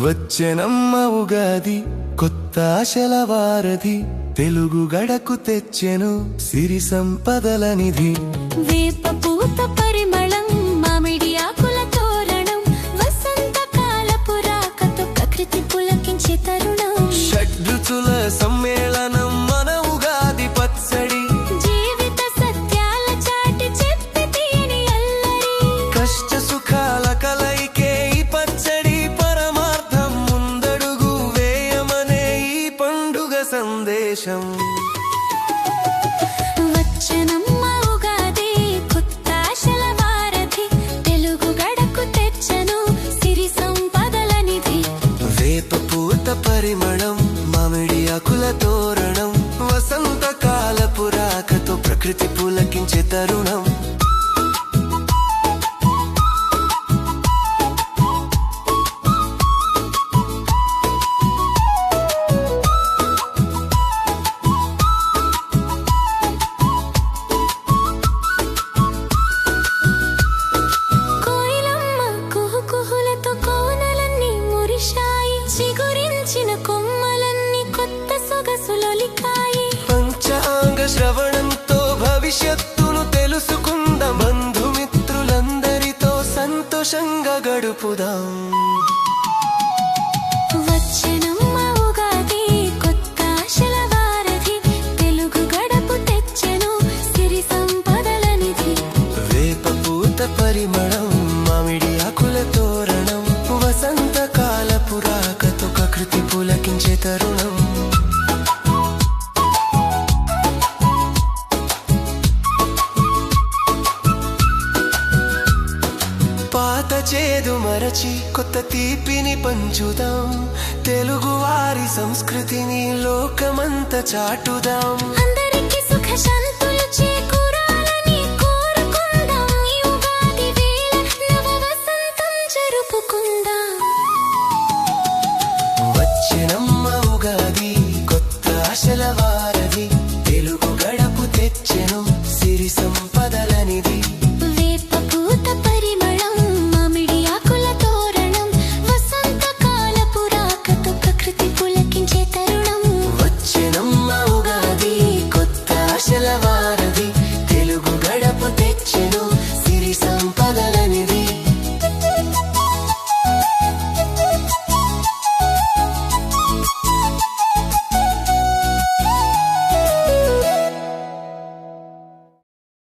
వచ్చెనమ్మ ఉగాది కొత్త ఆశల వారధి తెలుగు గడకు తెచ్చెను సిరి సంపదల నిధి వేప పూత పరిమళం మామిడి ఆకుల తోరణం వసంత కాలపు రాకతో ప్రకృతి పులకించే తరుణం షడ్రుచుల సమ్మేళనం మన ఉగాది పచ్చడి జీవిత సత్యాల చాటి చెప్పి తీని అల్లరి కష్ట సుఖాల కలయికే ఈ పచ్చడి పరమార్థం ముందడుగు వేయమనే ఈ పండుగ సందేశం వచ్చెనమ్మ ఉగాది కొత్త ఆశల వారధి తెలుగు గడకు తెచ్చెను సిరి సంపదల నిధి వేప పూత పరిమళం మామిడి ఆకుల తోరణం వసంత కాలపు రాకతో ప్రకృతి పులకించే తరుణం చిగురించిన కొమ్మలన్నీ కొత్త సొగసులొలికాయి పంచాంగ శ్రవణంతో భవిష్యత్తును తెలుసుకుందాం బంధుమిత్రులందరితో సంతోషంగా గడుపుదాం వచ్చెనమ్మ ఉగాది కొత్త ఆశల వారధి తెలుగు గడపు తెచ్చెను సిరి సంపదల నిధి వేప పూత పరిమళం మామిడి ఆకుల తోరణం వసంత కాలపు రాకతో ప్రకృతి పులకించే తరుణం పాత చేదు మరచి కొత్త తీపిని పంచుదాం తెలుగు వారి సంస్కృతిని లోకమంతా చాటుదాం